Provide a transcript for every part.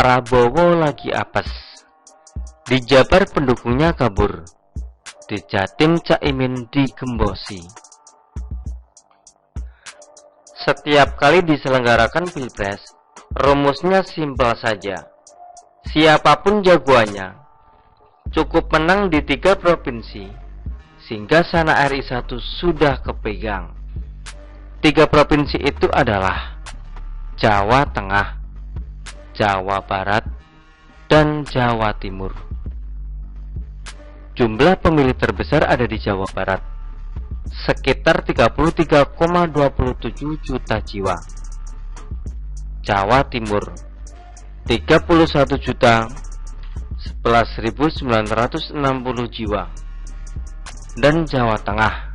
Prabowo lagi apes. Di Jabar pendukungnya kabur. Di Jatim Caimin digembosi. Setiap kali diselenggarakan Pilpres, rumusnya simpel saja. Siapapun jagoannya, cukup menang di 3 provinsi, sehingga sana RI 1 sudah kepegang. 3 provinsi itu adalah Jawa Tengah, Jawa Barat, dan Jawa Timur. Jumlah pemilih terbesar ada di Jawa Barat, sekitar 33,27 juta jiwa. Jawa Timur 31.011.960 jiwa. Dan Jawa Tengah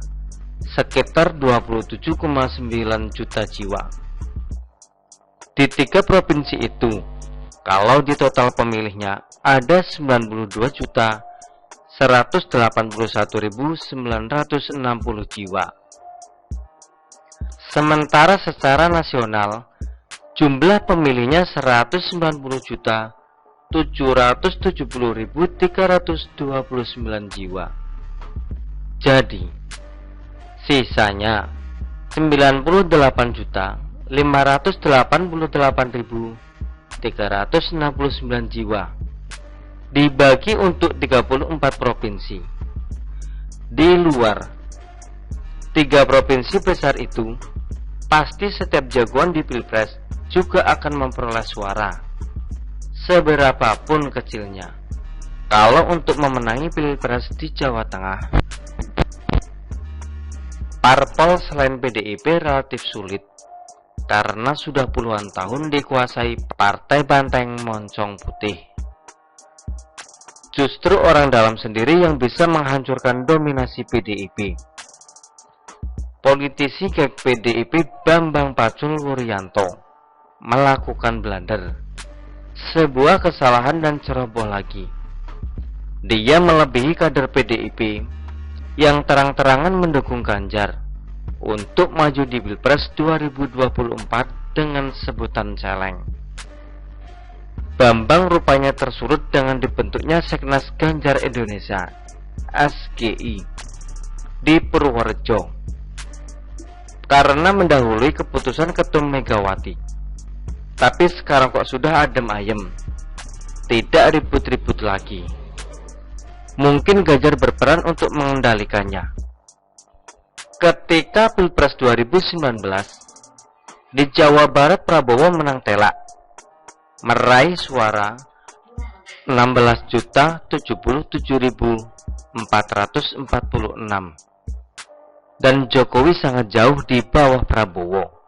sekitar 27,9 juta jiwa. Di 3 provinsi itu, kalau di total pemilihnya ada 92.181.960 jiwa. Sementara secara nasional, jumlah pemilihnya 190.770.329 jiwa. Jadi, sisanya 98.588.369 jiwa dibagi untuk 34 provinsi. Di luar 3 provinsi besar itu, pasti setiap jagoan di Pilpres juga akan memperoleh suara, seberapapun kecilnya. Kalau untuk memenangi Pilpres di Jawa Tengah, parpol selain PDIP relatif sulit, karena sudah puluhan tahun dikuasai Partai Banteng Moncong Putih. Justru orang dalam sendiri yang bisa menghancurkan dominasi PDIP. Politisi GEG PDIP Bambang Pacul Wuryanto melakukan blunder, sebuah kesalahan dan ceroboh lagi. Dia melebihi kader PDIP yang terang-terangan mendukung Ganjar untuk maju di Pilpres 2024 dengan sebutan celeng. Bambang rupanya tersurut dengan dibentuknya Seknas Ganjar Indonesia (SGI) di Purworejo karena mendahului keputusan Ketum Megawati. Tapi sekarang kok sudah adem ayem, tidak ribut-ribut lagi. Mungkin Ganjar berperan untuk mengendalikannya. Ketika Pilpres 2019, di Jawa Barat Prabowo menang telak, meraih suara 16.077.446, dan Jokowi sangat jauh di bawah Prabowo,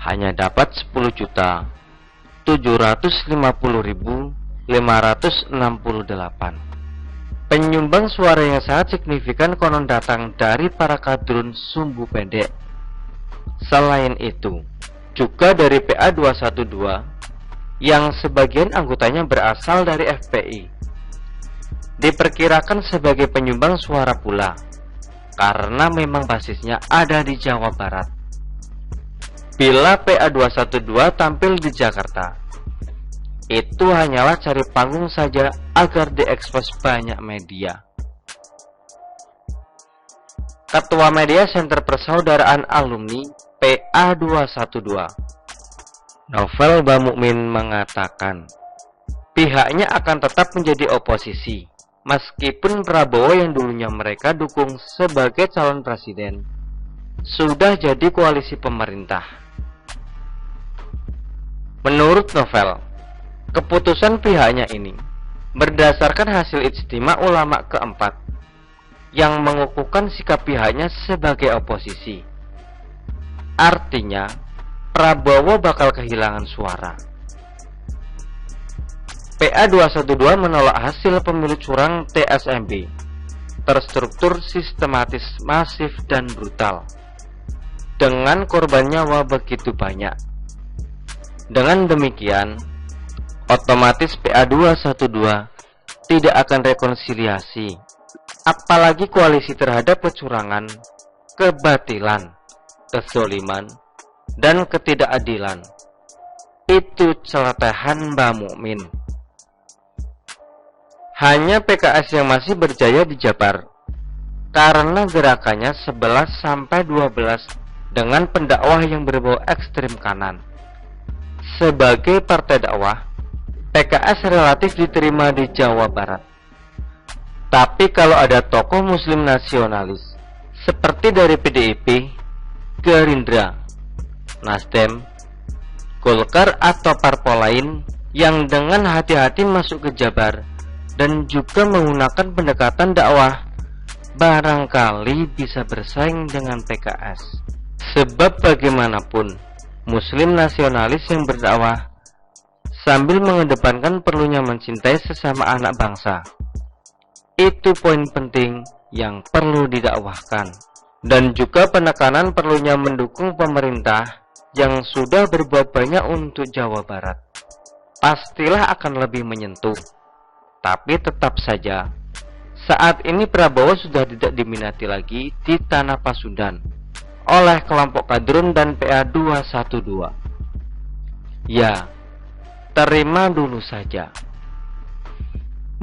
hanya dapat 10.750.568. Penyumbang suara yang sangat signifikan konon datang dari para kadrun sumbu pendek. Selain itu, juga dari PA212 yang sebagian anggotanya berasal dari FPI. Diperkirakan sebagai penyumbang suara pula, karena memang basisnya ada di Jawa Barat. Bila PA212 tampil di Jakarta, itu hanyalah cari panggung saja agar diekspos banyak media. Ketua Media Center Persaudaraan Alumni PA212, Novel Bamukmin, mengatakan pihaknya akan tetap menjadi oposisi meskipun Prabowo yang dulunya mereka dukung sebagai calon presiden sudah jadi koalisi pemerintah. Menurut Novel, keputusan pihaknya ini berdasarkan hasil ijtima ulama keempat yang mengukuhkan sikap pihaknya sebagai oposisi. Artinya, Prabowo bakal kehilangan suara. PA212 menolak hasil pemilu curang TSMB, terstruktur, sistematis, masif, dan brutal, dengan korban nyawa begitu banyak. Dengan demikian, otomatis PA212 tidak akan rekonsiliasi, apalagi koalisi terhadap kecurangan, kebatilan, kezoliman, dan ketidakadilan. Itu celotehan Mbak Mukmin. Hanya PKS yang masih berjaya di Jabar, karena gerakannya 11-12 dengan pendakwah yang berbau ekstrem kanan. Sebagai partai dakwah, PKS relatif diterima di Jawa Barat. Tapi kalau ada tokoh muslim nasionalis seperti dari PDIP, Gerindra, Nasdem, Golkar atau parpol lain yang dengan hati-hati masuk ke Jabar dan juga menggunakan pendekatan dakwah, barangkali bisa bersaing dengan PKS. Sebab bagaimanapun, muslim nasionalis yang berdakwah sambil mengedepankan perlunya mencintai sesama anak bangsa, itu poin penting yang perlu didakwahkan. Dan juga penekanan perlunya mendukung pemerintah yang sudah berbuat banyak untuk Jawa Barat. Pastilah akan lebih menyentuh. Tapi tetap saja, saat ini Prabowo sudah tidak diminati lagi di tanah Pasundan oleh kelompok kadrun dan PA 212. Ya, terima dulu saja.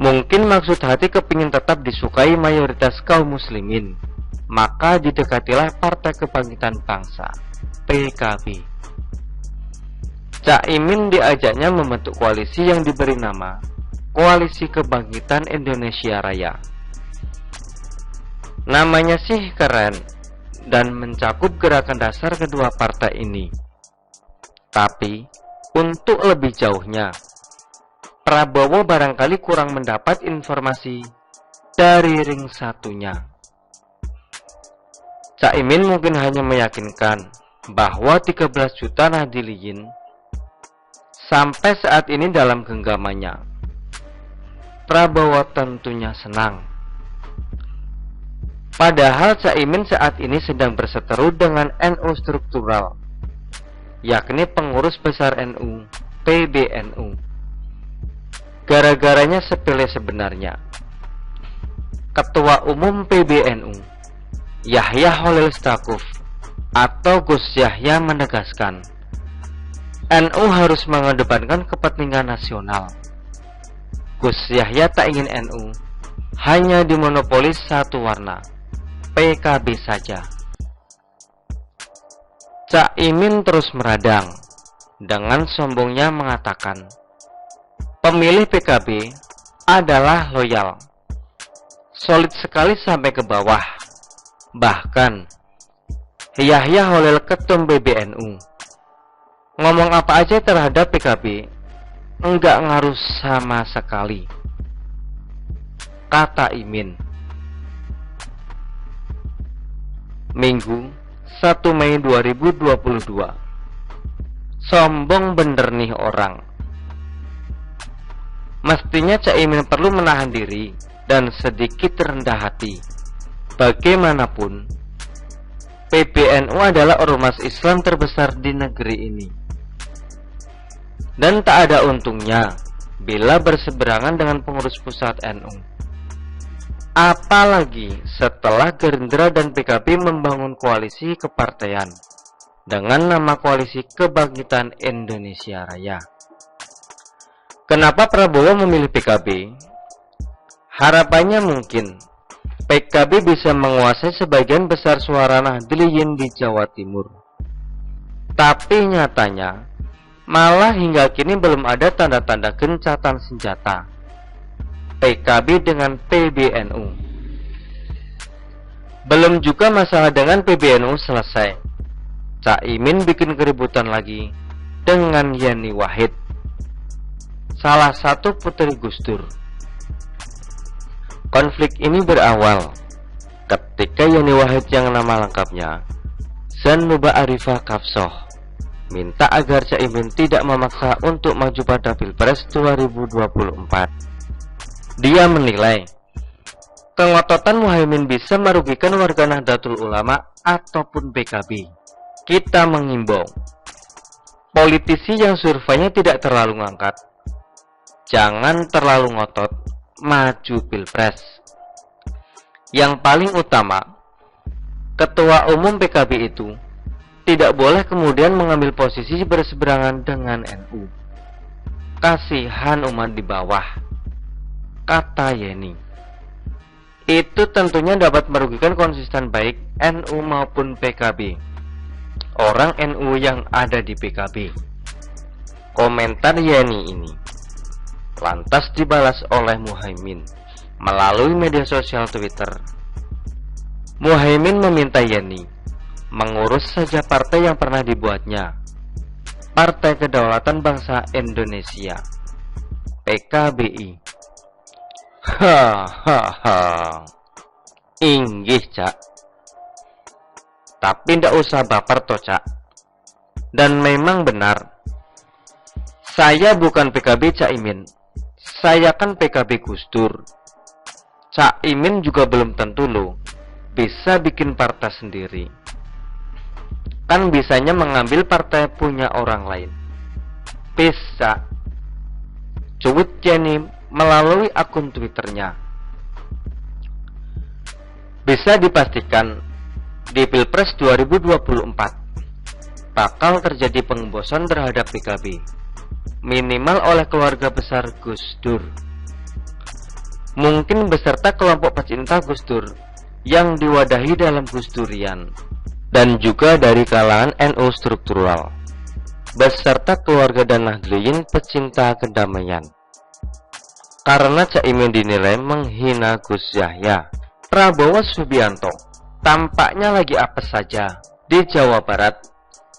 Mungkin maksud hati kepingin tetap disukai mayoritas kaum muslimin, maka didekatilah Partai Kebangkitan Bangsa, PKB. Caimin diajaknya membentuk koalisi yang diberi nama Koalisi Kebangkitan Indonesia Raya. Namanya sih keren dan mencakup gerakan dasar kedua partai ini. Tapi, untuk lebih jauhnya, Prabowo barangkali kurang mendapat informasi dari ring satunya. Caimin mungkin hanya meyakinkan bahwa 13 juta Nahdliyin sampai saat ini dalam genggamannya. Prabowo tentunya senang. Padahal Caimin saat ini sedang berseteru dengan NU struktural, yakni pengurus besar NU, PBNU. Gara-garanya sepele sebenarnya. Ketua Umum PBNU, Yahya Khalil Stakuf atau Gus Yahya menegaskan, NU harus mengedepankan kepentingan nasional. Gus Yahya tak ingin NU hanya dimonopoli satu warna, PKB saja. Caimin terus meradang dengan sombongnya mengatakan, pemilih PKB adalah loyal, solid sekali sampai ke bawah. Bahkan Yahya Khalil ketum PBNU ngomong apa aja terhadap PKB enggak ngaruh sama sekali, kata Imin. Minggu 1 Mei 2022. Sombong bener nih orang. Mestinya Caimin perlu menahan diri dan sedikit rendah hati. Bagaimanapun, PBNU adalah ormas Islam terbesar di negeri ini. Dan tak ada untungnya bila berseberangan dengan pengurus pusat NU. Apalagi setelah Gerindra dan PKB membangun koalisi kepartaian dengan nama Koalisi Kebangkitan Indonesia Raya. Kenapa Prabowo memilih PKB? Harapannya mungkin PKB bisa menguasai sebagian besar suara Nahdliyin di Jawa Timur. Tapi nyatanya malah hingga kini belum ada tanda-tanda gencatan senjata PKB dengan PBNU. Belum juga masalah dengan PBNU selesai, Caimin bikin keributan lagi dengan Yeni Wahid, salah satu putri Gus Dur. Konflik ini berawal ketika Yeni Wahid yang nama lengkapnya Zannuba Arifah Kapsoh minta agar Caimin tidak memaksa untuk maju pada Pilpres 2024. Dia menilai kengototan Muhaimin bisa merugikan warga Nahdlatul Ulama ataupun PKB. Kita mengimbau politisi yang surveinya tidak terlalu ngangkat, jangan terlalu ngotot maju Pilpres. Yang paling utama, Ketua Umum PKB itu tidak boleh kemudian mengambil posisi berseberangan dengan NU. Kasihan umat di bawah, kata Yeni. Itu tentunya dapat merugikan konsisten baik NU maupun PKB, orang NU yang ada di PKB. Komentar Yeni ini lantas dibalas oleh Muhaimin melalui media sosial Twitter. Muhaimin meminta Yeni mengurus saja partai yang pernah dibuatnya, Partai Kedaulatan Bangsa Indonesia, PKBI. Hahaha, inggih Cak. Tapi ndak usah baper toh Cak. Dan memang benar, saya bukan PKB Caimin, saya kan PKB Gus Dur. Caimin juga belum tentu loh bisa bikin partai sendiri. Kan bisanya mengambil partai punya orang lain. Bisa. Cuit Yeni melalui akun Twitternya. Bisa dipastikan di Pilpres 2024 bakal terjadi pengembosan terhadap PKB, minimal oleh keluarga besar Gus Dur. Mungkin beserta kelompok pecinta Gus Dur yang diwadahi dalam Gus Durian, dan juga dari kalangan NU struktural, beserta keluarga dan Nahdliyin pecinta kedamaian. Karena Caimin dinilai menghina Gus Yahya, Prabowo Subianto tampaknya lagi apes saja di Jawa Barat.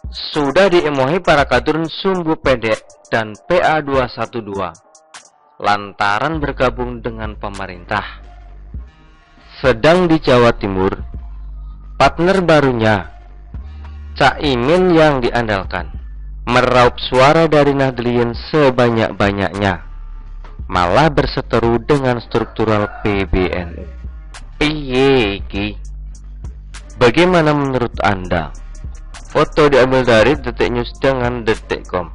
Sudah diemohi para kader sumbu pendek dan PA212 lantaran bergabung dengan pemerintah. Sedang di Jawa Timur, partner barunya Caimin yang diandalkan meraup suara dari Nahdliyin sebanyak-banyaknya, malah berseteru dengan struktural PBNU. Piye iki? Bagaimana menurut Anda? Foto diambil dari Detik News dengan Detikcom.